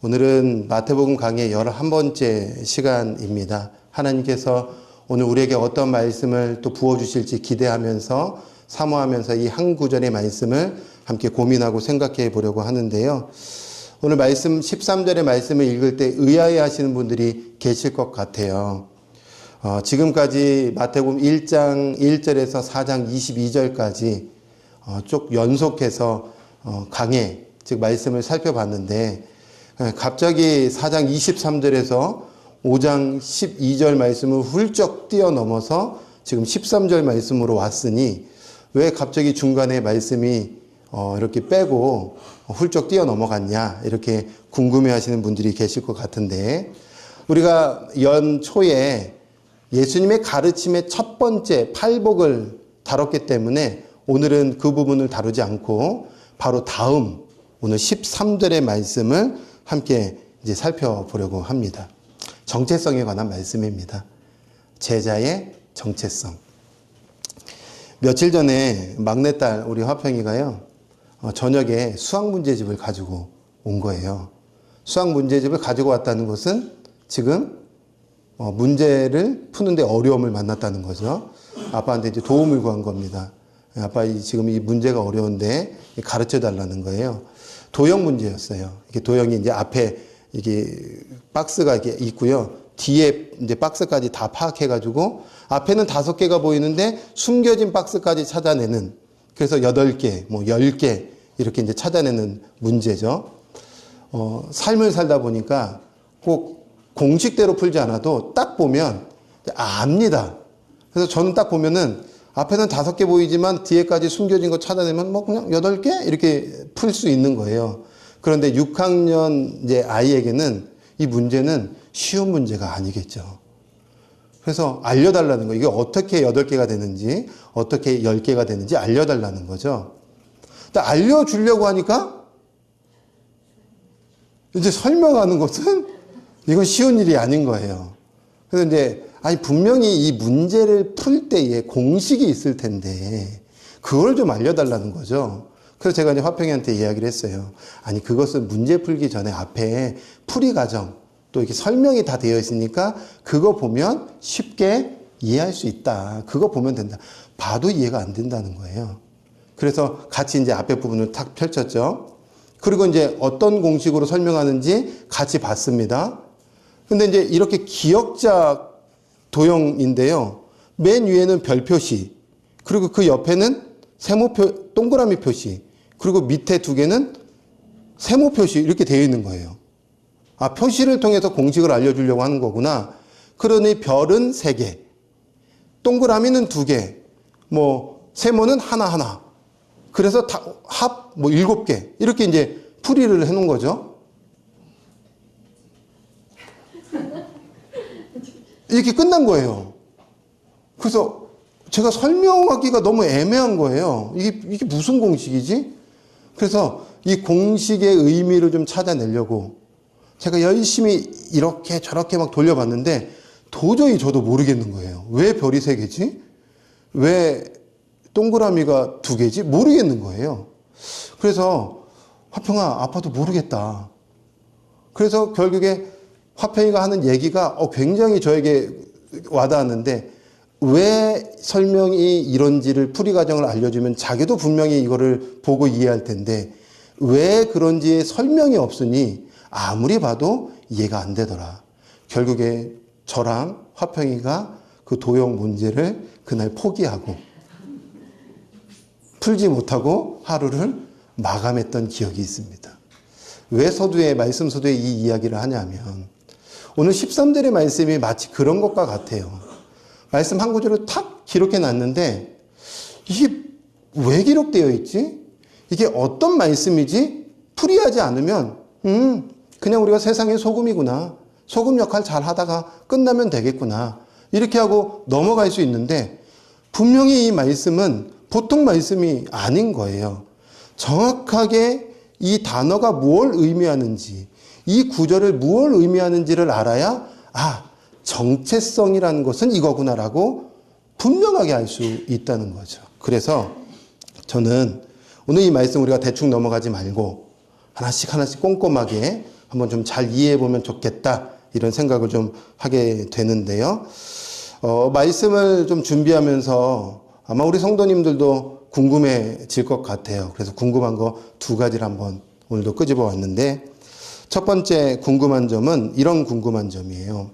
오늘은 마태복음 강의 11번째 시간입니다. 하나님께서 오늘 우리에게 어떤 말씀을 또 부어주실지 기대하면서 사모하면서 이 한 구절의 말씀을 함께 고민하고 생각해 보려고 하는데요. 오늘 말씀 13절의 말씀을 읽을 때 의아해 하시는 분들이 계실 것 같아요. 지금까지 마태복음 1장 1절에서 4장 22절까지 쭉 연속해서 강해, 즉 말씀을 살펴봤는데 갑자기 4장 23절에서 5장 12절 말씀을 훌쩍 뛰어넘어서 지금 13절 말씀으로 왔으니 왜 갑자기 중간에 말씀이 이렇게 빼고 훌쩍 뛰어넘어갔냐 이렇게 궁금해하시는 분들이 계실 것 같은데, 우리가 연초에 예수님의 가르침의 첫 번째 팔복을 다뤘기 때문에 오늘은 그 부분을 다루지 않고 바로 다음 오늘 13절의 말씀을 함께 이제 살펴보려고 합니다. 정체성에 관한 말씀입니다. 제자의 정체성. 며칠 전에 막내딸 우리 화평이가요, 저녁에 수학 문제집을 가지고 온 거예요. 수학 문제집을 가지고 왔다는 것은 지금 문제를 푸는데 어려움을 만났다는 거죠. 아빠한테 이제 도움을 구한 겁니다. 아빠 지금 이 문제가 어려운데 가르쳐 달라는 거예요. 도형 문제였어요. 이게 도형이 이제 앞에 이게 박스가 이렇게 있고요. 뒤에 이제 박스까지 다 파악해가지고 앞에는 5개가 보이는데 숨겨진 박스까지 찾아내는, 그래서 8개, 10개 이렇게 이제 찾아내는 문제죠. 삶을 살다 보니까 꼭 공식대로 풀지 않아도 딱 보면 압니다. 그래서 저는 딱 보면은 앞에는 5개 보이지만 뒤에까지 숨겨진 거 찾아내면 그냥 8개 이렇게 풀 수 있는 거예요. 그런데 6학년 이제 아이에게는 이 문제는 쉬운 문제가 아니겠죠. 그래서 알려달라는 거예요. 이게 어떻게 8개가 되는지, 어떻게 10개가 되는지 알려달라는 거죠. 근데 알려주려고 하니까 이제 설명하는 것은 이건 쉬운 일이 아닌 거예요. 그래서 이제 분명히 이 문제를 풀 때에 공식이 있을 텐데 그걸 좀 알려달라는 거죠. 그래서 제가 이제 화평이한테 이야기를 했어요. 아니, 그것은 문제 풀기 전에 앞에 풀이 과정 또 이렇게 설명이 다 되어 있으니까 그거 보면 쉽게 이해할 수 있다. 그거 보면 된다. 봐도 이해가 안 된다는 거예요. 그래서 같이 이제 앞에 부분을 탁 펼쳤죠. 그리고 이제 어떤 공식으로 설명하는지 같이 봤습니다. 근데 이제 이렇게 기역자 도형인데요. 맨 위에는 별 표시, 그리고 그 옆에는 세모표, 동그라미 표시, 그리고 밑에 2개는 세모 표시 이렇게 되어 있는 거예요. 표시를 통해서 공식을 알려주려고 하는 거구나. 그러니 별은 3개, 동그라미는 2개, 세모는 하나. 그래서 합 7개 이렇게 이제 풀이를 해놓은 거죠. 이렇게 끝난 거예요. 그래서 제가 설명하기가 너무 애매한 거예요. 이게 무슨 공식이지? 그래서 이 공식의 의미를 좀 찾아내려고 제가 열심히 이렇게 저렇게 막 돌려봤는데 도저히 저도 모르겠는 거예요. 왜 별이 3개지? 왜 동그라미가 2개지? 모르겠는 거예요. 그래서 화평아, 아빠도 모르겠다. 그래서 결국에 화평이가 하는 얘기가 굉장히 저에게 와닿았는데, 왜 설명이 이런지를 풀이 과정을 알려주면 자기도 분명히 이거를 보고 이해할 텐데 왜 그런지의 설명이 없으니 아무리 봐도 이해가 안 되더라. 결국에 저랑 화평이가 그 도형 문제를 그날 포기하고 풀지 못하고 하루를 마감했던 기억이 있습니다. 왜 말씀 서두에 이 이야기를 하냐면 오늘 13절의 말씀이 마치 그런 것과 같아요. 말씀 한 구절을 탁 기록해 놨는데 이게 왜 기록되어 있지? 이게 어떤 말씀이지? 풀이하지 않으면 그냥 우리가 세상의 소금이구나. 소금 역할 잘 하다가 끝나면 되겠구나. 이렇게 하고 넘어갈 수 있는데 분명히 이 말씀은 보통 말씀이 아닌 거예요. 정확하게 이 단어가 무엇을 의미하는지, 이 구절을 무엇을 의미하는지를 알아야 정체성이라는 것은 이거구나라고 분명하게 알 수 있다는 거죠. 그래서 저는 오늘 이 말씀 우리가 대충 넘어가지 말고 하나씩 꼼꼼하게 한번 좀 잘 이해해 보면 좋겠다. 이런 생각을 좀 하게 되는데요. 말씀을 좀 준비하면서 아마 우리 성도님들도 궁금해질 것 같아요. 그래서 궁금한 거 두 가지를 한번 오늘도 끄집어 왔는데, 첫 번째 궁금한 점은 이런 궁금한 점이에요.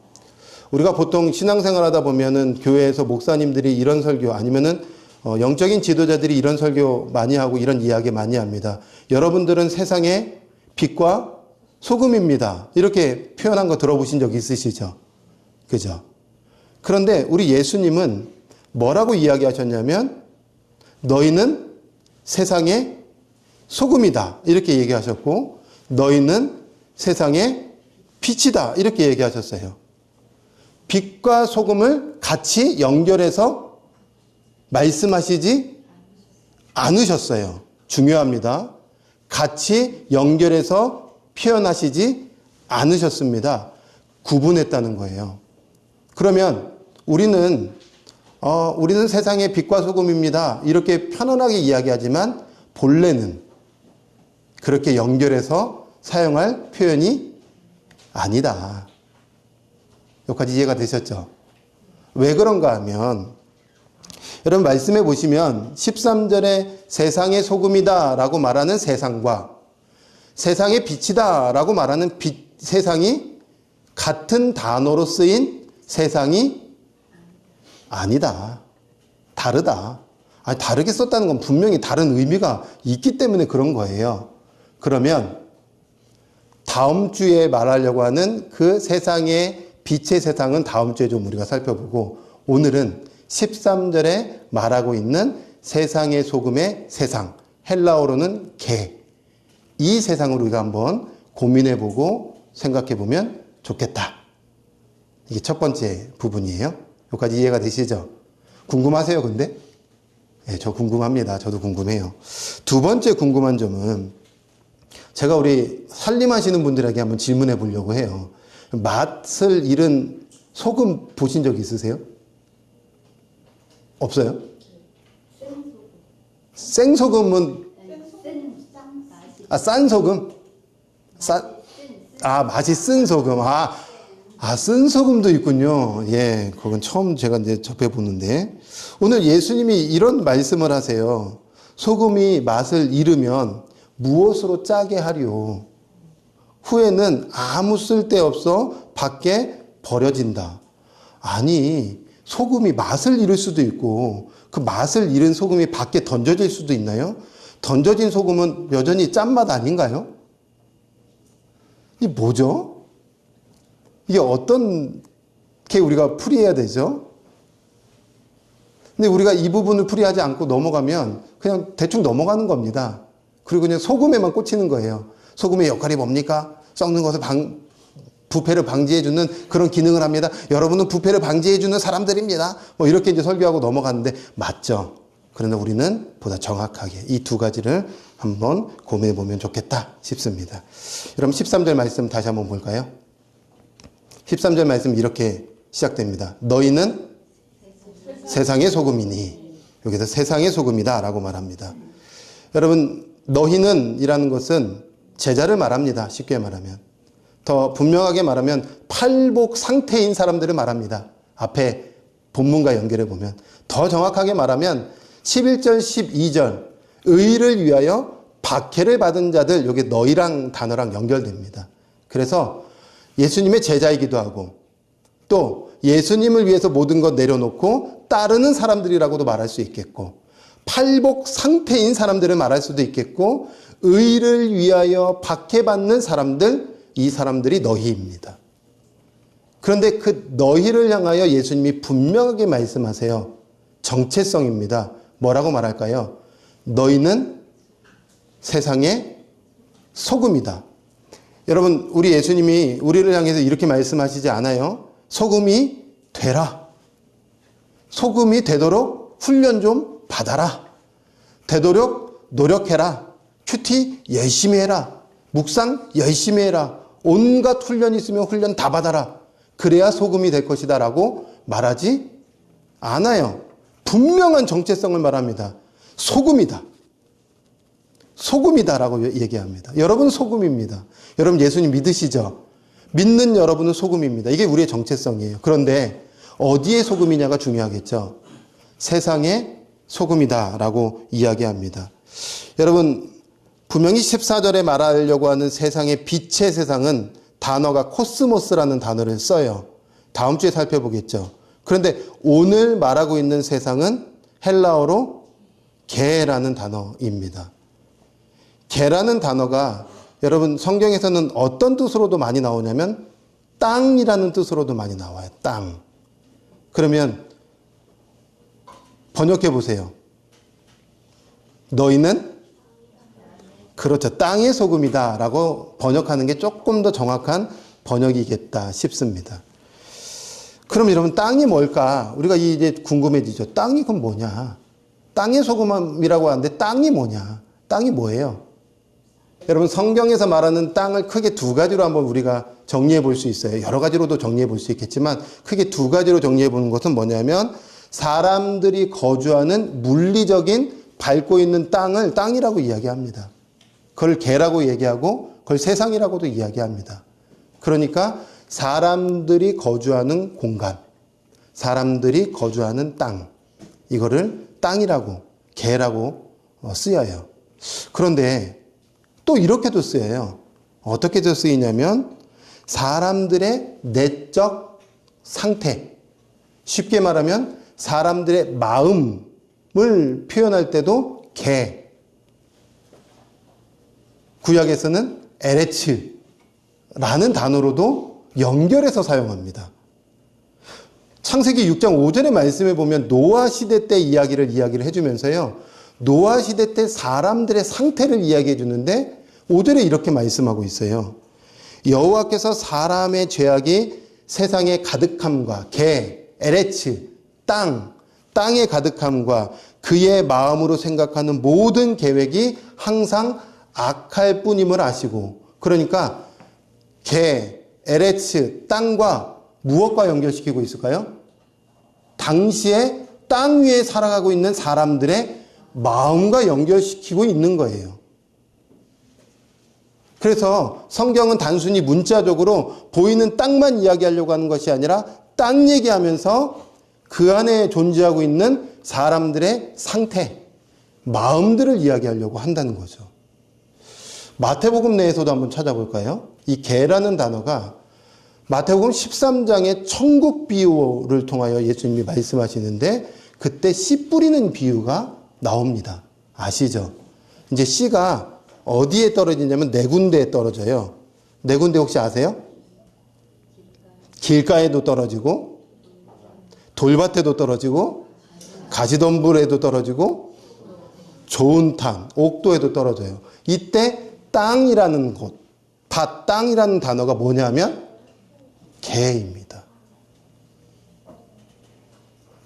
우리가 보통 신앙생활 하다 보면은 교회에서 목사님들이 이런 설교 아니면은 영적인 지도자들이 이런 설교 많이 하고 이런 이야기 많이 합니다. 여러분들은 세상의 빛과 소금입니다. 이렇게 표현한 거 들어보신 적 있으시죠? 그죠? 그런데 우리 예수님은 뭐라고 이야기하셨냐면 너희는 세상의 소금이다. 이렇게 얘기하셨고 너희는 세상의 빛이다. 이렇게 얘기하셨어요. 빛과 소금을 같이 연결해서 말씀하시지 않으셨어요. 중요합니다. 같이 연결해서 표현하시지 않으셨습니다. 구분했다는 거예요. 그러면 우리는 세상의 빛과 소금입니다. 이렇게 편안하게 이야기하지만 본래는 그렇게 연결해서 사용할 표현이 아니다. 여기까지 이해가 되셨죠? 왜 그런가 하면 여러분 말씀해 보시면 13절에 세상의 소금이다 라고 말하는 세상과 세상의 빛이다 라고 말하는 세상이 같은 단어로 쓰인 세상이 아니다. 다르다. 다르게 썼다는 건 분명히 다른 의미가 있기 때문에 그런 거예요. 그러면 다음 주에 말하려고 하는 그 세상의 빛의 세상은 다음 주에 좀 우리가 살펴보고 오늘은 13절에 말하고 있는 세상의 소금의 세상, 헬라어로는 개. 이 세상을 우리가 한번 고민해보고 생각해보면 좋겠다. 이게 첫 번째 부분이에요. 여기까지 이해가 되시죠? 궁금하세요, 근데? 네, 저 궁금합니다. 저도 궁금해요. 두 번째 궁금한 점은 제가 우리 살림하시는 분들에게 한번 질문해 보려고 해요. 맛을 잃은 소금 보신 적 있으세요? 없어요? 생소금은 싼 소금? 맛이 쓴 소금. 쓴 소금도 있군요. 예, 그건 처음 제가 이제 접해보는데. 오늘 예수님이 이런 말씀을 하세요. 소금이 맛을 잃으면 무엇으로 짜게 하리요? 후에는 아무 쓸데없어 밖에 버려진다. 아니, 소금이 맛을 잃을 수도 있고, 그 맛을 잃은 소금이 밖에 던져질 수도 있나요? 던져진 소금은 여전히 짠맛 아닌가요? 이게 뭐죠? 이게 어떻게 우리가 풀이해야 되죠? 근데 우리가 이 부분을 풀이하지 않고 넘어가면 그냥 대충 넘어가는 겁니다. 그리고 그냥 소금에만 꽂히는 거예요. 소금의 역할이 뭡니까? 썩는 것을 부패를 방지해주는 그런 기능을 합니다. 여러분은 부패를 방지해주는 사람들입니다. 이렇게 이제 설교하고 넘어가는데 맞죠? 그러나 우리는 보다 정확하게 이 두 가지를 한번 고민해 보면 좋겠다 싶습니다. 여러분 13절 말씀 다시 한번 볼까요? 13절 말씀 이렇게 시작됩니다. 너희는 세상의 소금이니. 여기서 세상의 소금이다 라고 말합니다. 여러분 너희는 이라는 것은 제자를 말합니다. 쉽게 말하면. 더 분명하게 말하면 팔복 상태인 사람들을 말합니다. 앞에 본문과 연결해 보면. 더 정확하게 말하면 11절 12절 의를 위하여 박해를 받은 자들, 여기 너희랑 단어랑 연결됩니다. 그래서 예수님의 제자이기도 하고 또 예수님을 위해서 모든 것 내려놓고 따르는 사람들이라고도 말할 수 있겠고 팔복 상태인 사람들을 말할 수도 있겠고 의를 위하여 박해받는 사람들, 이 사람들이 너희입니다. 그런데 그 너희를 향하여 예수님이 분명하게 말씀하세요. 정체성입니다. 뭐라고 말할까요? 너희는 세상의 소금이다. 여러분, 우리 예수님이 우리를 향해서 이렇게 말씀하시지 않아요? 소금이 되라. 소금이 되도록 훈련 좀 받아라. 되도록 노력해라. 큐티 열심히 해라. 묵상 열심히 해라. 온갖 훈련이 있으면 훈련 다 받아라. 그래야 소금이 될 것이다 라고 말하지 않아요. 분명한 정체성을 말합니다. 소금이다. 소금이다라고 얘기합니다. 여러분 소금입니다. 여러분 예수님 믿으시죠? 믿는 여러분은 소금입니다. 이게 우리의 정체성이에요. 그런데 어디에 소금이냐가 중요하겠죠. 세상의 소금이다라고 이야기합니다. 여러분 분명히 14절에 말하려고 하는 세상의 빛의 세상은 단어가 코스모스라는 단어를 써요. 다음 주에 살펴보겠죠. 그런데 오늘 말하고 있는 세상은 헬라어로 게라는 단어입니다. 게라는 단어가 여러분 성경에서는 어떤 뜻으로도 많이 나오냐면 땅이라는 뜻으로도 많이 나와요. 땅. 그러면 번역해 보세요. 너희는 그렇죠. 땅의 소금이다 라고 번역하는 게 조금 더 정확한 번역이겠다 싶습니다. 그럼 여러분 땅이 뭘까? 우리가 이제 궁금해지죠. 땅이 그럼 뭐냐? 땅의 소금이라고 하는데 땅이 뭐냐? 땅이 뭐예요? 여러분 성경에서 말하는 땅을 크게 두 가지로 한번 우리가 정리해 볼 수 있어요. 여러 가지로도 정리해 볼 수 있겠지만 크게 두 가지로 정리해 보는 것은 뭐냐면 사람들이 거주하는 물리적인 밟고 있는 땅을 땅이라고 이야기합니다. 그걸 개라고 얘기하고 그걸 세상이라고도 이야기합니다. 그러니까 사람들이 거주하는 공간, 사람들이 거주하는 땅, 이거를 땅이라고, 개라고 쓰여요. 그런데 또 이렇게도 쓰여요. 어떻게도 쓰이냐면 사람들의 내적 상태, 쉽게 말하면 사람들의 마음을 표현할 때도 개, 구약에서는 에레츠라는 단어로도 연결해서 사용합니다. 창세기 6장 5절의 말씀에 보면 노아 시대 때 이야기를 해주면서요. 노아 시대 때 사람들의 상태를 이야기해 주는데 5절에 이렇게 말씀하고 있어요. 여호와께서 사람의 죄악이 세상에 가득함과 개, 에레츠, 땅의 가득함과 그의 마음으로 생각하는 모든 계획이 항상 악할 뿐임을 아시고, 그러니까 개, 에레츠, 땅과 무엇과 연결시키고 있을까요? 당시에 땅 위에 살아가고 있는 사람들의 마음과 연결시키고 있는 거예요. 그래서 성경은 단순히 문자적으로 보이는 땅만 이야기하려고 하는 것이 아니라 땅 얘기하면서 그 안에 존재하고 있는 사람들의 상태, 마음들을 이야기하려고 한다는 거죠. 마태복음 내에서도 한번 찾아볼까요? 이 개라는 단어가 마태복음 13장의 천국 비유를 통하여 예수님이 말씀하시는데 그때 씨 뿌리는 비유가 나옵니다. 아시죠? 이제 씨가 어디에 떨어지냐면 네 군데에 떨어져요. 네 군데 혹시 아세요? 길가에도 떨어지고 돌밭에도 떨어지고 가시덤불에도 떨어지고 좋은 땅, 옥도에도 떨어져요. 이때 땅이라는 곳, 땅이라는 단어가 뭐냐면 개입니다.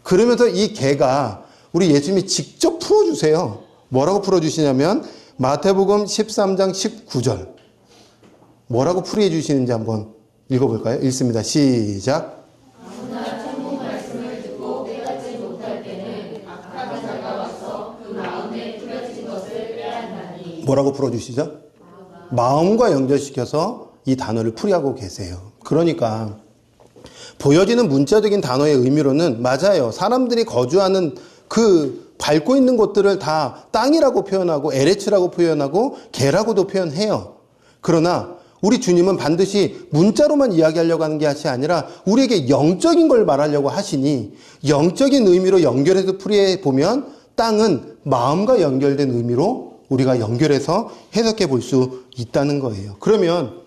그러면서 이 개가 우리 예수님이 직접 풀어주세요. 뭐라고 풀어주시냐면 마태복음 13장 19절 뭐라고 풀이해 주시는지 한번 읽어볼까요? 읽습니다. 시작. 뭐라고 풀어주시죠? 마음과 연결시켜서 이 단어를 풀이하고 계세요. 그러니까 보여지는 문자적인 단어의 의미로는 맞아요. 사람들이 거주하는 그 밟고 있는 곳들을 다 땅이라고 표현하고 에레츠라고 표현하고 개라고도 표현해요. 그러나 우리 주님은 반드시 문자로만 이야기하려고 하는 것이 아니라 우리에게 영적인 걸 말하려고 하시니 영적인 의미로 연결해서 풀이해 보면 땅은 마음과 연결된 의미로 우리가 연결해서 해석해 볼 수 있다는 거예요. 그러면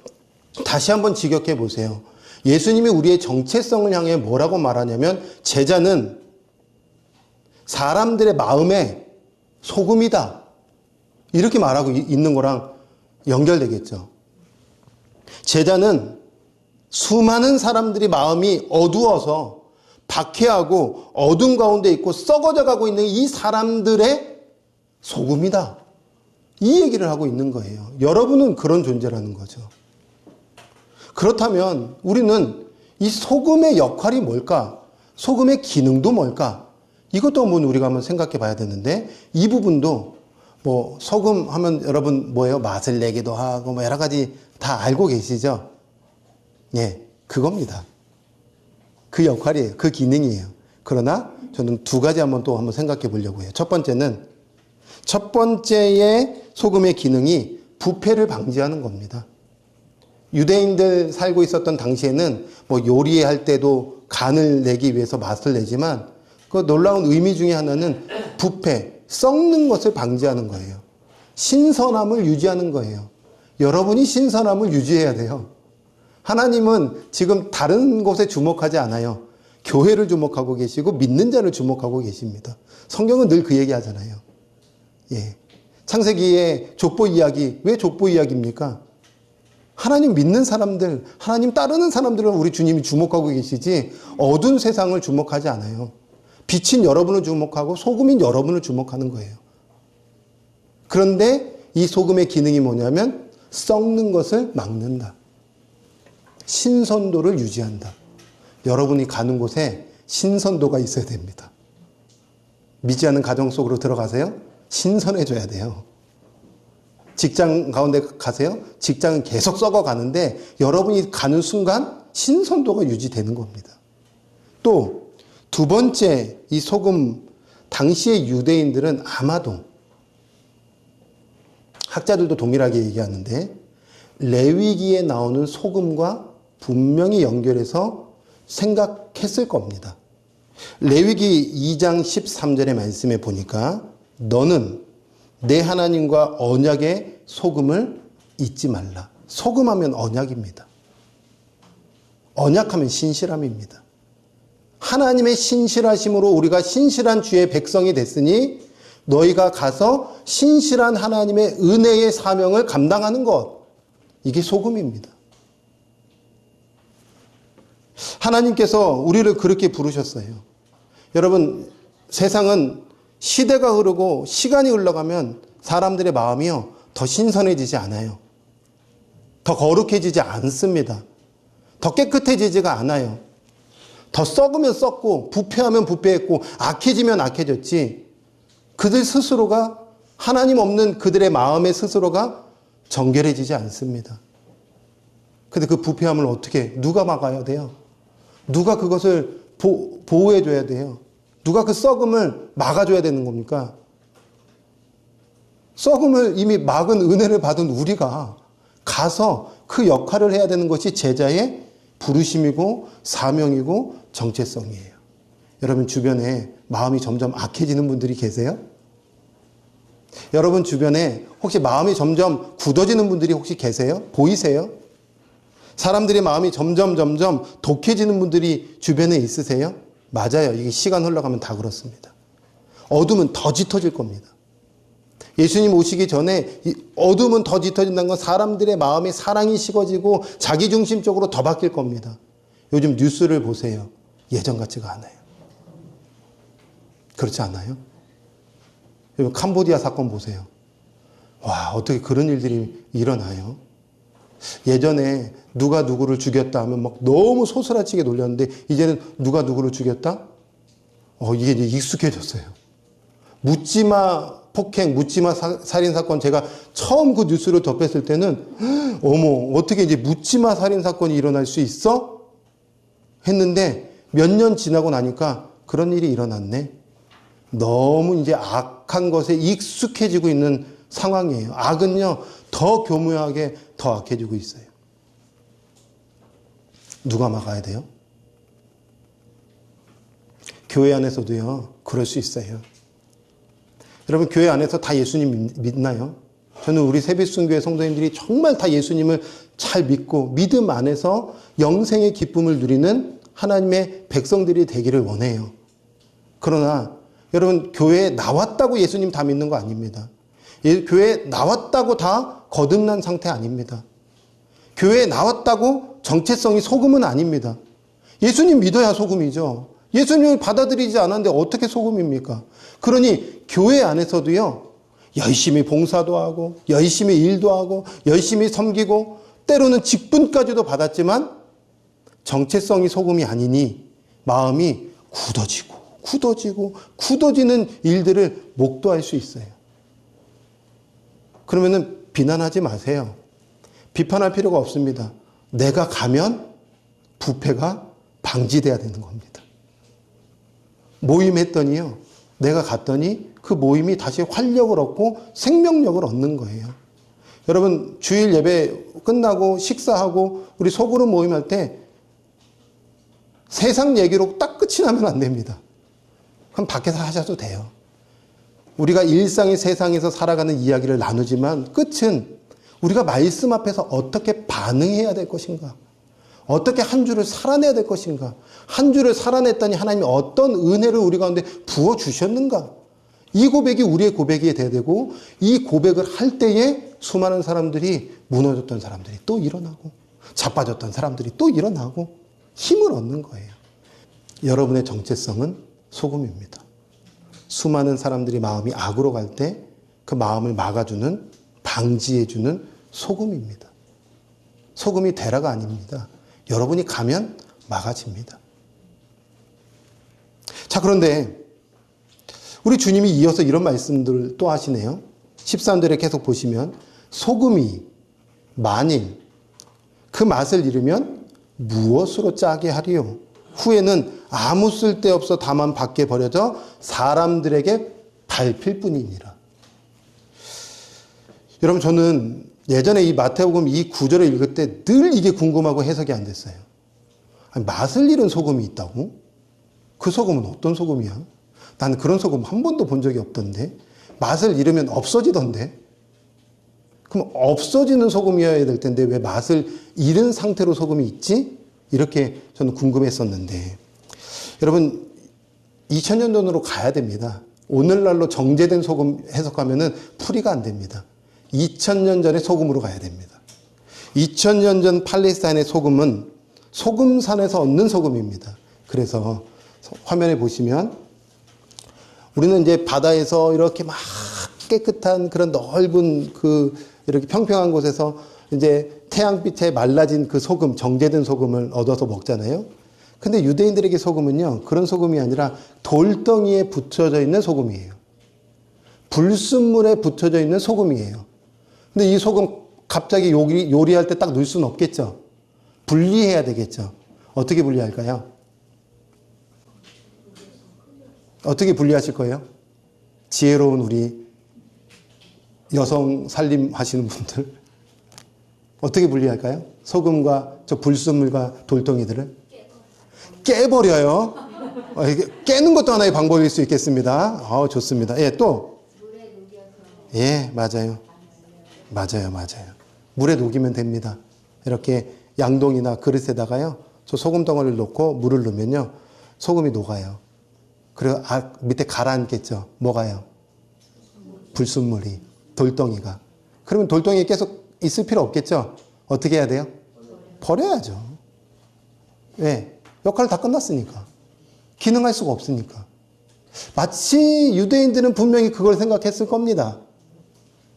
다시 한번 직역해 보세요. 예수님이 우리의 정체성을 향해 뭐라고 말하냐면 제자는 사람들의 마음의 소금이다. 이렇게 말하고 있는 거랑 연결되겠죠. 제자는 수많은 사람들이 마음이 어두워서 박해하고 어둠 가운데 있고 썩어져 가고 있는 이 사람들의 소금이다. 이 얘기를 하고 있는 거예요. 여러분은 그런 존재라는 거죠. 그렇다면 우리는 이 소금의 역할이 뭘까? 소금의 기능도 뭘까? 이것도 한번 우리가 한번 생각해 봐야 되는데 이 부분도 뭐 소금 하면 여러분 뭐예요? 맛을 내기도 하고 뭐 여러 가지 다 알고 계시죠? 예, 그겁니다. 그 역할이에요. 그 기능이에요. 그러나 저는 두 가지 한번 생각해 보려고 해요. 첫 번째의 소금의 기능이 부패를 방지하는 겁니다. 유대인들 살고 있었던 당시에는 뭐 요리할 때도 간을 내기 위해서 맛을 내지만 그 놀라운 의미 중에 하나는 부패, 썩는 것을 방지하는 거예요. 신선함을 유지하는 거예요. 여러분이 신선함을 유지해야 돼요. 하나님은 지금 다른 곳에 주목하지 않아요. 교회를 주목하고 계시고 믿는 자를 주목하고 계십니다. 성경은 늘 그 얘기 하잖아요. 예. 창세기의 족보 이야기, 왜 족보 이야기입니까? 하나님 믿는 사람들, 하나님 따르는 사람들은 우리 주님이 주목하고 계시지 어두운 세상을 주목하지 않아요. 빛인 여러분을 주목하고 소금인 여러분을 주목하는 거예요. 그런데 이 소금의 기능이 뭐냐면 썩는 것을 막는다. 신선도를 유지한다. 여러분이 가는 곳에 신선도가 있어야 됩니다. 믿지 않는 가정 속으로 들어가세요? 신선해져야 돼요. 직장 가운데 가세요? 직장은 계속 썩어가는데 여러분이 가는 순간 신선도가 유지되는 겁니다. 또 두 번째 이 소금, 당시의 유대인들은 아마도 학자들도 동일하게 얘기하는데 레위기에 나오는 소금과 분명히 연결해서 생각했을 겁니다. 레위기 2장 13절의 말씀에 보니까 너는 내 하나님과 언약의 소금을 잊지 말라. 소금하면 언약입니다. 언약하면 신실함입니다. 하나님의 신실하심으로 우리가 신실한 주의 백성이 됐으니 너희가 가서 신실한 하나님의 은혜의 사명을 감당하는 것. 이게 소금입니다. 하나님께서 우리를 그렇게 부르셨어요. 여러분, 세상은 시대가 흐르고 시간이 흘러가면 사람들의 마음이요, 더 신선해지지 않아요. 더 거룩해지지 않습니다. 더 깨끗해지지가 않아요. 더 썩으면 썩고 부패하면 부패했고 악해지면 악해졌지 그들 스스로가 하나님 없는 그들의 마음의 스스로가 정결해지지 않습니다. 근데 그 부패함을 어떻게 누가 막아야 돼요? 누가 그것을 보호해줘야 돼요? 누가 그 썩음을 막아줘야 되는 겁니까? 썩음을 이미 막은 은혜를 받은 우리가 가서 그 역할을 해야 되는 것이 제자의 부르심이고 사명이고 정체성이에요. 여러분 주변에 마음이 점점 악해지는 분들이 계세요? 여러분 주변에 혹시 마음이 점점 굳어지는 분들이 혹시 계세요? 보이세요? 사람들의 마음이 점점 독해지는 분들이 주변에 있으세요? 맞아요. 이게 시간 흘러가면 다 그렇습니다. 어둠은 더 짙어질 겁니다. 예수님 오시기 전에 이 어둠은 더 짙어진다는 건 사람들의 마음에 사랑이 식어지고 자기중심적으로 더 바뀔 겁니다. 요즘 뉴스를 보세요. 예전 같지가 않아요. 그렇지 않아요? 여러분 캄보디아 사건 보세요. 와, 어떻게 그런 일들이 일어나요? 예전에 누가 누구를 죽였다 하면 막 너무 소스라치게 놀렸는데 이제는 누가 누구를 죽였다? 이게 이제 익숙해졌어요. 묻지마 폭행, 묻지마 살인사건 제가 처음 그 뉴스를 접했을 때는 어머 어떻게 이제 묻지마 살인사건이 일어날 수 있어? 했는데 몇 년 지나고 나니까 그런 일이 일어났네. 너무 이제 악한 것에 익숙해지고 있는 상황이에요. 악은요 더 교묘하게 더 악해지고 있어요. 누가 막아야 돼요? 교회 안에서도요 그럴 수 있어요. 여러분 교회 안에서 다 예수님 믿나요? 저는 우리 세빛순교회 성도님들이 정말 다 예수님을 잘 믿고 믿음 안에서 영생의 기쁨을 누리는 하나님의 백성들이 되기를 원해요. 그러나 여러분 교회에 나왔다고 예수님 다 믿는 거 아닙니다. 교회에 나왔다고 다 거듭난 상태 아닙니다. 교회에 나왔다고 정체성이 소금은 아닙니다. 예수님 믿어야 소금이죠. 예수님을 받아들이지 않았는데 어떻게 소금입니까? 그러니 교회 안에서도요 열심히 봉사도 하고 열심히 일도 하고 열심히 섬기고 때로는 직분까지도 받았지만 정체성이 소금이 아니니 마음이 굳어지는 일들을 목도할 수 있어요. 그러면은 비난하지 마세요. 비판할 필요가 없습니다. 내가 가면 부패가 방지돼야 되는 겁니다. 모임했더니요, 내가 갔더니 그 모임이 다시 활력을 얻고 생명력을 얻는 거예요. 여러분, 주일 예배 끝나고 식사하고 우리 소그룹 모임할 때 세상 얘기로 딱 끝이 나면 안 됩니다. 그럼 밖에서 하셔도 돼요. 우리가 일상의 세상에서 살아가는 이야기를 나누지만 끝은 우리가 말씀 앞에서 어떻게 반응해야 될 것인가, 어떻게 한 주를 살아내야 될 것인가, 한 주를 살아냈더니 하나님이 어떤 은혜를 우리 가운데 부어주셨는가, 이 고백이 우리의 고백이 돼야 되고, 이 고백을 할 때에 수많은 사람들이, 무너졌던 사람들이 또 일어나고, 자빠졌던 사람들이 또 일어나고 힘을 얻는 거예요. 여러분의 정체성은 소금입니다. 수많은 사람들이 마음이 악으로 갈 때 그 마음을 막아주는, 방지해주는 소금입니다. 소금이 되라가 아닙니다. 여러분이 가면 막아집니다. 자, 그런데 우리 주님이 이어서 이런 말씀들을 또 하시네요. 13절에 계속 보시면 소금이 만일 그 맛을 잃으면 무엇으로 짜게 하리요? 후에는 아무 쓸데없어 다만 밖에 버려져 사람들에게 밟힐 뿐이니라. 여러분, 저는 예전에 이 마태복음 이 구절을 읽을 때 늘 이게 궁금하고 해석이 안 됐어요. 아니, 맛을 잃은 소금이 있다고? 그 소금은 어떤 소금이야? 나는 그런 소금 한 번도 본 적이 없던데. 맛을 잃으면 없어지던데. 그럼 없어지는 소금이어야 될 텐데 왜 맛을 잃은 상태로 소금이 있지? 이렇게 저는 궁금했었는데, 여러분 2000년 전으로 가야 됩니다. 오늘날로 정제된 소금 해석하면은 풀이가 안 됩니다. 2000년 전의 소금으로 가야 됩니다. 2000년 전 팔레스타인의 소금은 소금산에서 얻는 소금입니다. 그래서 화면에 보시면 우리는 이제 바다에서 이렇게 막 깨끗한 그런 넓은 이렇게 평평한 곳에서 이제 태양빛에 말라진 그 소금, 정제된 소금을 얻어서 먹잖아요. 근데 유대인들에게 소금은요, 그런 소금이 아니라 돌덩이에 붙여져 있는 소금이에요. 불순물에 붙여져 있는 소금이에요. 근데 이 소금 갑자기 요리할 때 딱 넣을 수는 없겠죠. 분리해야 되겠죠. 어떻게 분리할까요? 어떻게 분리하실 거예요? 지혜로운 우리 여성 살림 하시는 분들. 어떻게 분리할까요? 소금과 저 불순물과 돌덩이들을? 깨버려요. 깨는 것도 하나의 방법일 수 있겠습니다. 좋습니다. 예, 또? 예, 맞아요. 맞아요. 물에 녹이면 됩니다. 이렇게 양동이나 그릇에다가요, 저 소금 덩어리를 넣고 물을 넣으면요, 소금이 녹아요. 그리고 밑에 가라앉겠죠. 뭐가요? 불순물이, 돌덩이가. 그러면 돌덩이에 계속 있을 필요 없겠죠. 어떻게 해야 돼요? 버려야죠. 왜? 역할 다 끝났으니까. 기능할 수가 없으니까. 마치 유대인들은 분명히 그걸 생각했을 겁니다.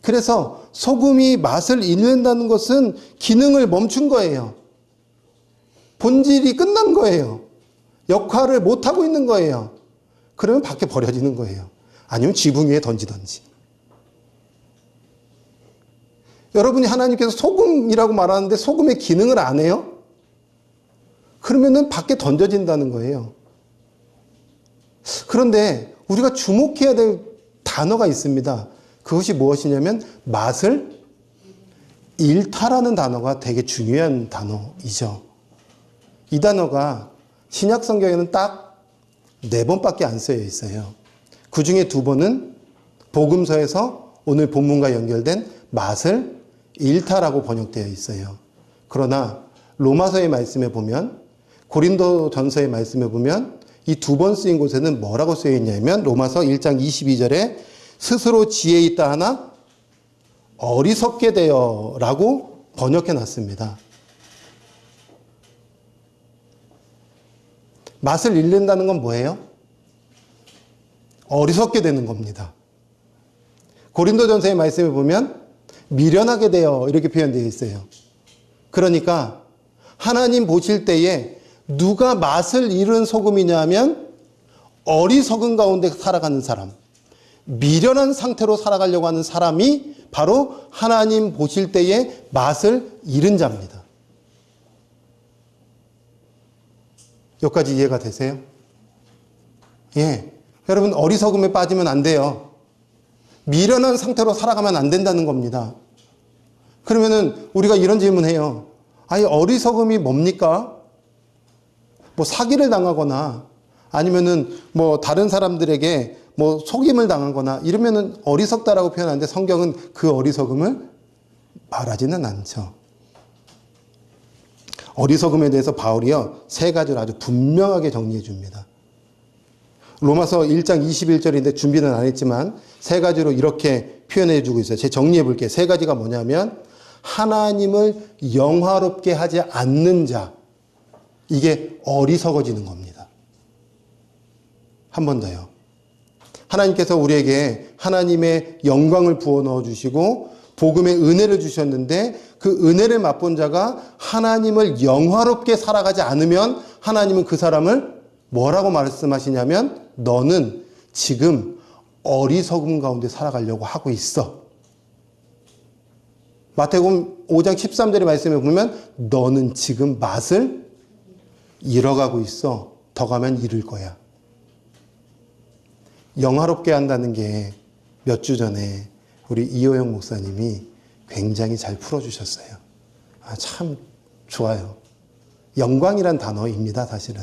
그래서 소금이 맛을 잃는다는 것은 기능을 멈춘 거예요. 본질이 끝난 거예요. 역할을 못하고 있는 거예요. 그러면 밖에 버려지는 거예요. 아니면 지붕 위에 던지든지. 여러분이 하나님께서 소금이라고 말하는데 소금의 기능을 안 해요? 그러면은 밖에 던져진다는 거예요. 그런데 우리가 주목해야 될 단어가 있습니다. 그것이 무엇이냐면 맛을 잃다라는 단어가 되게 중요한 단어이죠. 이 단어가 신약 성경에는 딱 4번밖에 안 쓰여 있어요. 그 중에 2번은 복음서에서 오늘 본문과 연결된 맛을 잃다라고 번역되어 있어요. 그러나 로마서의 말씀에 보면, 고린도 전서의 말씀에 보면 이 2번 쓰인 곳에는 뭐라고 쓰여 있냐면 로마서 1장 22절에 스스로 지혜 있다 하나 어리석게 되어 라고 번역해 놨습니다. 맛을 잃는다는 건 뭐예요? 어리석게 되는 겁니다. 고린도전서의 말씀에 보면 미련하게 되어 이렇게 표현되어 있어요. 그러니까 하나님 보실 때에 누가 맛을 잃은 소금이냐 하면 어리석은 가운데 살아가는 사람, 미련한 상태로 살아가려고 하는 사람이 바로 하나님 보실 때의 맛을 잃은 자입니다. 여기까지 이해가 되세요? 예. 여러분, 어리석음에 빠지면 안 돼요. 미련한 상태로 살아가면 안 된다는 겁니다. 그러면은 우리가 이런 질문해요. 아니, 어리석음이 뭡니까? 뭐 사기를 당하거나 아니면은 뭐 다른 사람들에게 뭐 속임을 당하거나 이러면은 어리석다라고 표현하는데 성경은 그 어리석음을 말하지는 않죠. 어리석음에 대해서 바울이요, 세 가지로 아주 분명하게 정리해 줍니다. 로마서 1장 21절인데 준비는 안 했지만 세 가지로 이렇게 표현해 주고 있어요. 제가 정리해 볼게요. 세 가지가 뭐냐면 하나님을 영화롭게 하지 않는 자, 이게 어리석어지는 겁니다. 한 번 더요. 하나님께서 우리에게 하나님의 영광을 부어 넣어 주시고 복음의 은혜를 주셨는데 그 은혜를 맛본 자가 하나님을 영화롭게 살아가지 않으면 하나님은 그 사람을 뭐라고 말씀하시냐면 너는 지금 어리석음 가운데 살아가려고 하고 있어. 마태복음 5장 13절의 말씀에 보면 너는 지금 맛을 잃어가고 있어. 더 가면 잃을 거야. 영화롭게 한다는 게 몇 주 전에 우리 이호영 목사님이 굉장히 잘 풀어주셨어요. 참 좋아요. 영광이란 단어입니다, 사실은.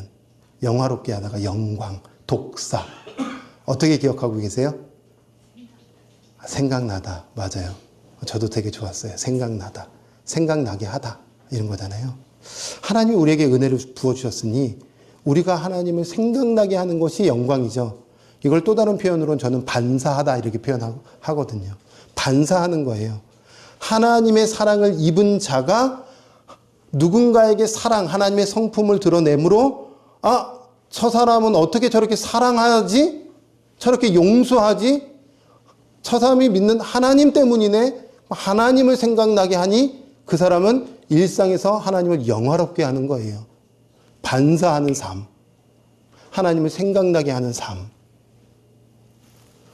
영화롭게 하다가 영광, 독사. 어떻게 기억하고 계세요? 생각나다. 맞아요. 저도 되게 좋았어요. 생각나다. 생각나게 하다. 이런 거잖아요. 하나님이 우리에게 은혜를 부어주셨으니 우리가 하나님을 생각나게 하는 것이 영광이죠. 이걸 또 다른 표현으로는 저는 반사하다 이렇게 표현하거든요. 반사하는 거예요. 하나님의 사랑을 입은 자가 누군가에게 하나님의 성품을 드러내므로 저 사람은 어떻게 저렇게 사랑하지? 저렇게 용서하지? 저 사람이 믿는 하나님 때문이네? 하나님을 생각나게 하니 그 사람은 일상에서 하나님을 영화롭게 하는 거예요. 반사하는 삶. 하나님을 생각나게 하는 삶.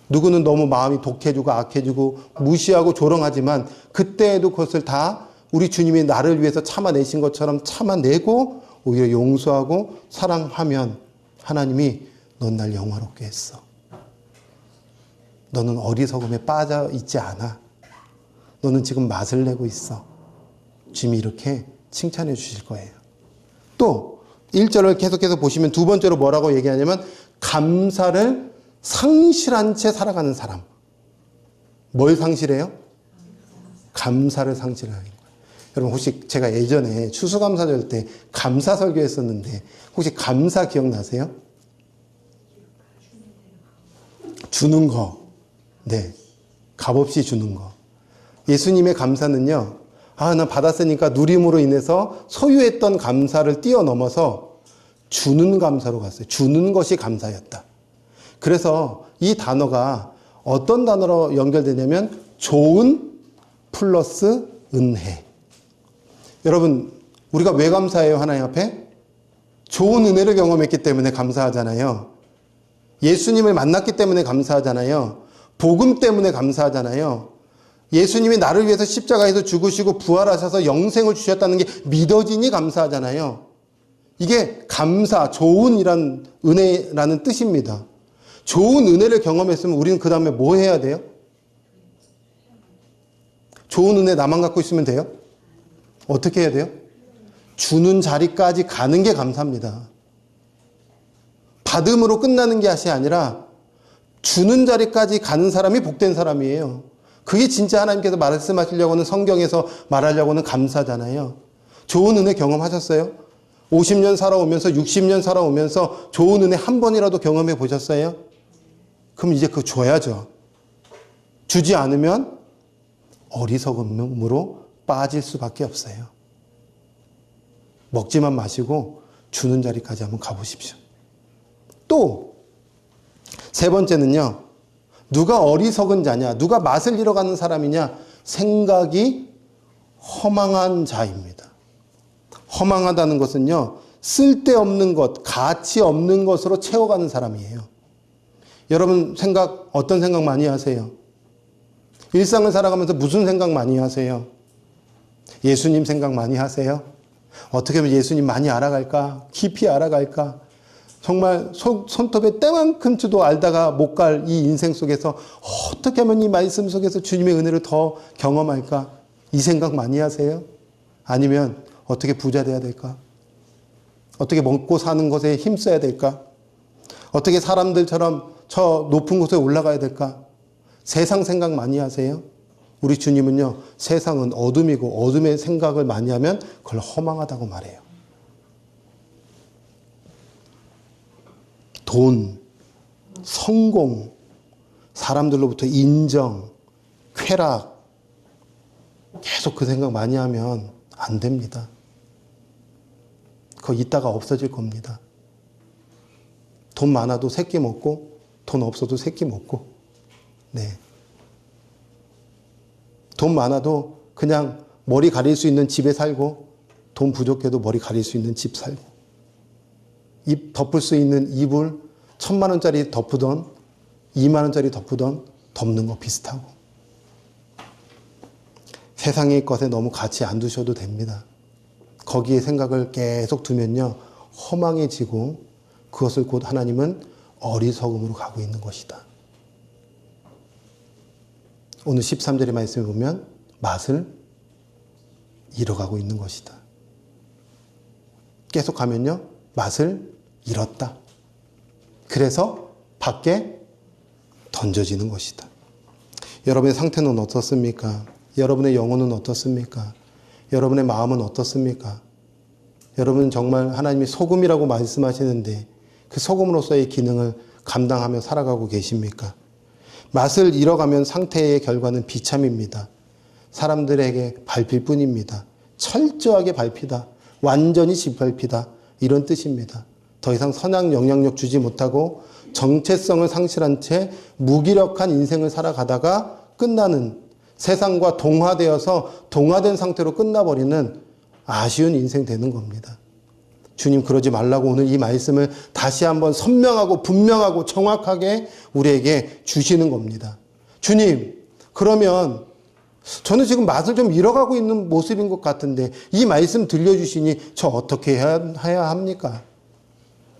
누구는 너무 마음이 독해지고 악해지고 무시하고 조롱하지만 그때에도 그것을 다 우리 주님이 나를 위해서 참아내신 것처럼 참아내고 오히려 용서하고 사랑하면 하나님이 넌 날 영화롭게 했어. 너는 어리석음에 빠져 있지 않아. 너는 지금 맛을 내고 있어. 주님이 이렇게 칭찬해 주실 거예요. 또 1절을 계속해서 보시면 두 번째로 뭐라고 얘기하냐면 감사를 상실한 채 살아가는 사람. 뭘 상실해요? 감사를 상실하는 거예요. 여러분 혹시 제가 예전에 추수감사절 때 감사 설교했었는데 혹시 감사 기억나세요? 주는 거. 네. 값없이 주는 거. 예수님의 감사는요. 난 받았으니까 누림으로 인해서 소유했던 감사를 뛰어넘어서 주는 감사로 갔어요. 주는 것이 감사였다. 그래서 이 단어가 어떤 단어로 연결되냐면 좋은 플러스 은혜. 여러분, 우리가 왜 감사해요, 하나님 앞에? 좋은 은혜를 경험했기 때문에 감사하잖아요. 예수님을 만났기 때문에 감사하잖아요. 복음 때문에 감사하잖아요. 예수님이 나를 위해서 십자가에서 죽으시고 부활하셔서 영생을 주셨다는 게 믿어지니 감사하잖아요. 이게 감사, 좋은이란 은혜라는 뜻입니다. 좋은 은혜를 경험했으면 우리는 그 다음에 뭐 해야 돼요? 좋은 은혜 나만 갖고 있으면 돼요? 어떻게 해야 돼요? 주는 자리까지 가는 게 감사입니다. 받음으로 끝나는 것이 아니라 주는 자리까지 가는 사람이 복된 사람이에요. 그게 진짜 하나님께서 말씀하시려고는 성경에서 말하려고는 감사잖아요. 좋은 은혜 경험하셨어요? 50년 살아오면서 60년 살아오면서 좋은 은혜 한 번이라도 경험해 보셨어요? 그럼 이제 그거 줘야죠. 주지 않으면 어리석음으로 빠질 수밖에 없어요. 먹지만 마시고 주는 자리까지 한번 가보십시오. 또 세 번째는요. 누가 어리석은 자냐? 누가 맛을 잃어가는 사람이냐? 생각이 허망한 자입니다. 허망하다는 것은요. 쓸데없는 것, 가치 없는 것으로 채워가는 사람이에요. 여러분 어떤 생각 많이 하세요? 일상을 살아가면서 무슨 생각 많이 하세요? 예수님 생각 많이 하세요? 어떻게 하면 예수님 많이 알아갈까? 깊이 알아갈까? 정말 손톱에 때만큼도 알다가 못 갈 이 인생 속에서 어떻게 하면 이 말씀 속에서 주님의 은혜를 더 경험할까? 이 생각 많이 하세요? 아니면 어떻게 부자 돼야 될까? 어떻게 먹고 사는 것에 힘써야 될까? 어떻게 사람들처럼 저 높은 곳에 올라가야 될까? 세상 생각 많이 하세요? 우리 주님은요, 세상은 어둠이고 어둠의 생각을 많이 하면 그걸 허망하다고 말해요. 돈, 성공, 사람들로부터 인정, 쾌락, 계속 그 생각 많이 하면 안 됩니다. 그거 이따가 없어질 겁니다. 돈 많아도 새끼 먹고, 돈 없어도 새끼 먹고, 네. 돈 많아도 그냥 머리 가릴 수 있는 집에 살고, 돈 부족해도 머리 가릴 수 있는 집 살고, 입 덮을 수 있는 이불 1,000만 원짜리 덮으던 2만 원짜리 덮으던 덮는 거 비슷하고, 세상의 것에 너무 같이 안 두셔도 됩니다. 거기에 생각을 계속 두면요, 허망해지고 그것을 곧 하나님은 어리석음으로 가고 있는 것이다. 오늘 13절의 말씀에 보면 맛을 잃어가고 있는 것이다. 계속 가면요, 맛을 잃었다. 그래서 밖에 던져지는 것이다. 여러분의 상태는 어떻습니까? 여러분의 영혼은 어떻습니까? 여러분의 마음은 어떻습니까? 여러분은 정말 하나님이 소금이라고 말씀하시는데 그 소금으로서의 기능을 감당하며 살아가고 계십니까? 맛을 잃어가면 상태의 결과는 비참입니다. 사람들에게 밟힐 뿐입니다. 철저하게 밟히다. 완전히 짓밟히다. 이런 뜻입니다. 더 이상 선한 영향력 주지 못하고 정체성을 상실한 채 무기력한 인생을 살아가다가 끝나는, 세상과 동화되어서 동화된 상태로 끝나버리는 아쉬운 인생 되는 겁니다. 주님 그러지 말라고 오늘 이 말씀을 다시 한번 선명하고 분명하고 정확하게 우리에게 주시는 겁니다. 주님, 그러면 저는 지금 맛을 좀 잃어가고 있는 모습인 것 같은데 이 말씀 들려주시니 저 어떻게 해야 합니까?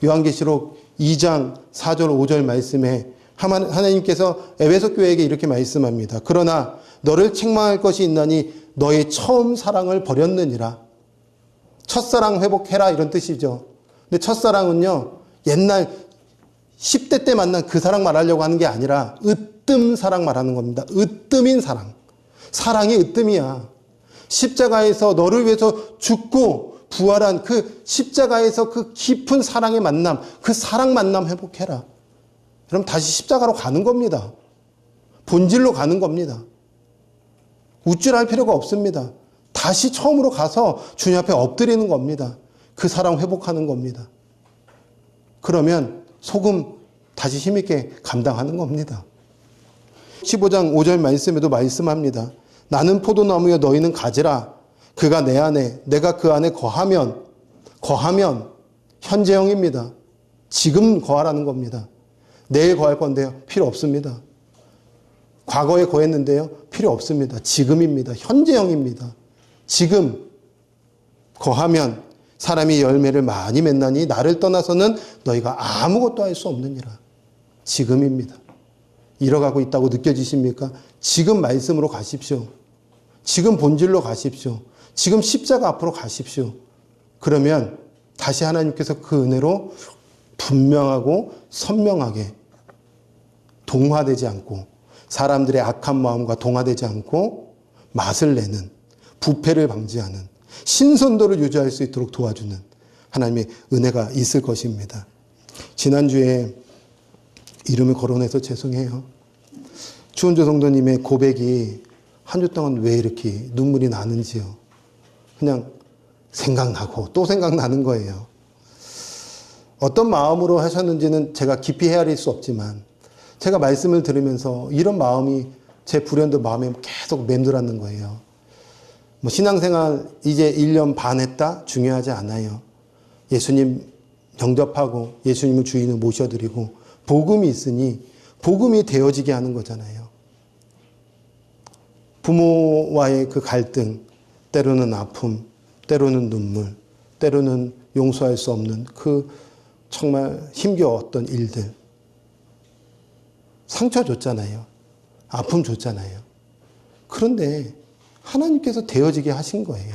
요한계시록 2장 4절 5절 말씀에 하나님께서 에베소 교회에게 이렇게 말씀합니다. 그러나 너를 책망할 것이 있나니 너의 처음 사랑을 버렸느니라. 첫사랑 회복해라 이런 뜻이죠. 근데 첫사랑은요, 옛날 10대 때 만난 그 사랑 말하려고 하는 게 아니라 으뜸 사랑 말하는 겁니다. 으뜸인 사랑. 사랑이 으뜸이야. 십자가에서 너를 위해서 죽고 부활한 그 십자가에서 그 깊은 사랑의 만남, 그 사랑 만남 회복해라. 그럼 다시 십자가로 가는 겁니다. 본질로 가는 겁니다. 우쭐할 필요가 없습니다. 다시 처음으로 가서 주님 앞에 엎드리는 겁니다. 그 사랑 회복하는 겁니다. 그러면 소금 다시 힘있게 감당하는 겁니다. 15장 5절 말씀에도 말씀합니다. 나는 포도나무여 너희는 가지라. 그가 내 안에 내가 그 안에 거하면 현재형입니다. 지금 거하라는 겁니다. 내일 거할 건데요, 필요 없습니다. 과거에 거했는데요, 필요 없습니다. 지금입니다. 현재형입니다. 지금 거하면 사람이 열매를 많이 맺나니 나를 떠나서는 너희가 아무것도 할 수 없느니라. 지금입니다. 잃어가고 있다고 느껴지십니까? 지금 말씀으로 가십시오. 지금 본질로 가십시오. 지금 십자가 앞으로 가십시오. 그러면 다시 하나님께서 그 은혜로 분명하고 선명하게 동화되지 않고 사람들의 악한 마음과 동화되지 않고 맛을 내는, 부패를 방지하는, 신선도를 유지할 수 있도록 도와주는 하나님의 은혜가 있을 것입니다. 지난주에 이름을 거론해서 죄송해요. 추은조 성도님의 고백이 한 주 동안 왜 이렇게 눈물이 나는지요. 그냥 생각나고 또 생각나는 거예요. 어떤 마음으로 하셨는지는 제가 깊이 헤아릴 수 없지만 제가 말씀을 들으면서 이런 마음이 제 불현듯 마음에 계속 맴돌았는 거예요. 뭐 신앙생활 이제 1년 반 했다? 중요하지 않아요. 예수님 영접하고 예수님을 주인을 모셔드리고 복음이 있으니 복음이 되어지게 하는 거잖아요. 부모와의 그 갈등, 때로는 아픔, 때로는 눈물, 때로는 용서할 수 없는 그 정말 힘겨웠던 일들. 상처 줬잖아요. 아픔 줬잖아요. 그런데 하나님께서 되어지게 하신 거예요.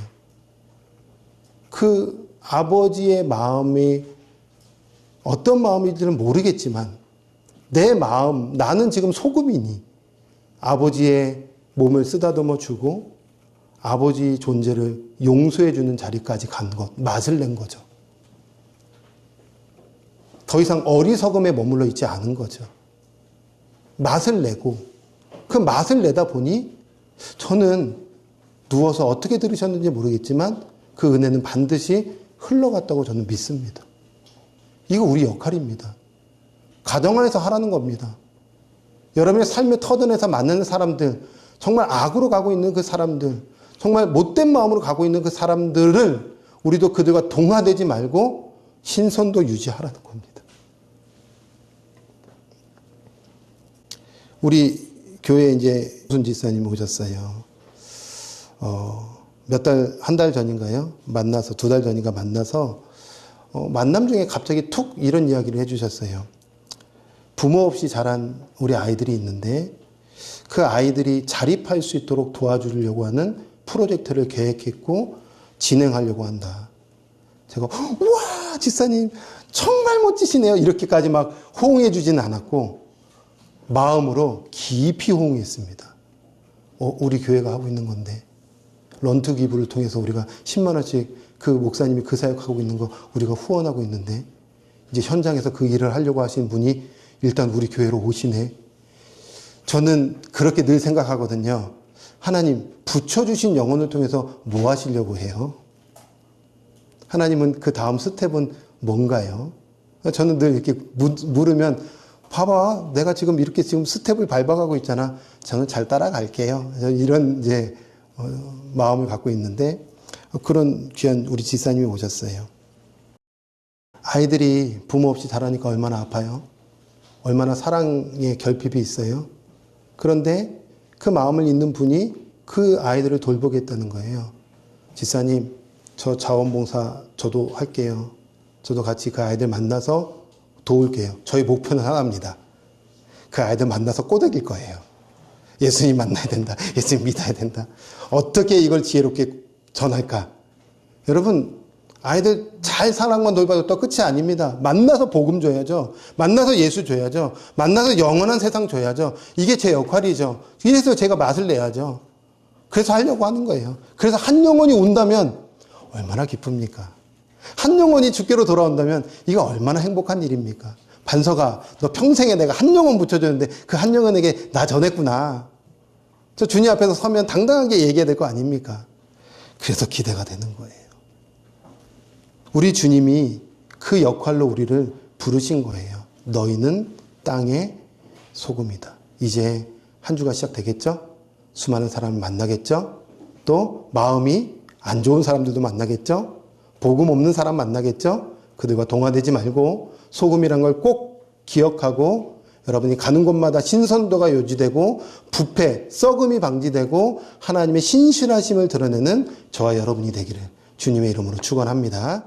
그 아버지의 마음이 어떤 마음인지는 모르겠지만 내 마음, 나는 지금 소금이니 아버지의 몸을 쓰다듬어 주고 아버지 존재를 용서해 주는 자리까지 간 것, 맛을 낸 거죠. 더 이상 어리석음에 머물러 있지 않은 거죠. 맛을 내고 그 맛을 내다 보니 저는 누워서 어떻게 들으셨는지 모르겠지만 그 은혜는 반드시 흘러갔다고 저는 믿습니다. 이거 우리 역할입니다. 가정 안에서 하라는 겁니다. 여러분의 삶의 터전에서 만나는 사람들, 정말 악으로 가고 있는 그 사람들, 정말 못된 마음으로 가고 있는 그 사람들을 우리도 그들과 동화되지 말고 신선도 유지하라는 겁니다. 우리 교회에 이제 무슨 집사님 오셨어요. 한 달 전인가요? 만나서, 2달 전인가 만나서, 만남 중에 갑자기 툭 이런 이야기를 해주셨어요. 부모 없이 자란 우리 아이들이 있는데, 그 아이들이 자립할 수 있도록 도와주려고 하는 프로젝트를 계획했고, 진행하려고 한다. 제가, 우와, 집사님, 정말 멋지시네요. 이렇게까지 막 호응해 주진 않았고, 마음으로 깊이 호응했습니다. 우리 교회가 하고 있는 건데, 런트 기부를 통해서 우리가 10만 원씩 그 목사님이 그 사역하고 있는 거 우리가 후원하고 있는데 이제 현장에서 그 일을 하려고 하신 분이 일단 우리 교회로 오시네. 저는 그렇게 늘 생각하거든요. 하나님 붙여주신 영혼을 통해서 뭐 하시려고 해요? 하나님은 그 다음 스텝은 뭔가요? 저는 늘 이렇게 물으면 봐봐, 내가 지금 이렇게 지금 스텝을 밟아가고 있잖아. 저는 잘 따라갈게요. 이런 이제 마음을 갖고 있는데 그런 귀한 우리 집사님이 오셨어요. 아이들이 부모 없이 자라니까 얼마나 아파요? 얼마나 사랑의 결핍이 있어요? 그런데 그 마음을 잇는 분이 그 아이들을 돌보겠다는 거예요. 집사님, 저 자원봉사 저도 할게요. 저도 같이 그 아이들 만나서 도울게요. 저희 목표는 하나입니다. 그 아이들 만나서 꼬드길 거예요. 예수님 만나야 된다. 예수님 믿어야 된다. 어떻게 이걸 지혜롭게 전할까? 여러분, 아이들 잘 사랑만 돌봐도 끝이 아닙니다. 만나서 복음 줘야죠. 만나서 예수 줘야죠. 만나서 영원한 세상 줘야죠. 이게 제 역할이죠. 그래서 제가 맛을 내야죠. 그래서 하려고 하는 거예요. 그래서 한 영혼이 온다면 얼마나 기쁩니까? 한 영혼이 주께로 돌아온다면 이거 얼마나 행복한 일입니까? 반서가 너 평생에 내가 한 영혼 붙여줬는데 그 한 영혼에게 나 전했구나. 저 주님 앞에서 서면 당당하게 얘기해야 될 거 아닙니까? 그래서 기대가 되는 거예요. 우리 주님이 그 역할로 우리를 부르신 거예요. 너희는 땅의 소금이다. 이제 한 주가 시작되겠죠? 수많은 사람을 만나겠죠? 또 마음이 안 좋은 사람들도 만나겠죠? 복음 없는 사람 만나겠죠? 그들과 동화되지 말고 소금이란 걸 꼭 기억하고 여러분이 가는 곳마다 신선도가 유지되고 부패, 썩음이 방지되고 하나님의 신실하심을 드러내는 저와 여러분이 되기를 주님의 이름으로 축원합니다.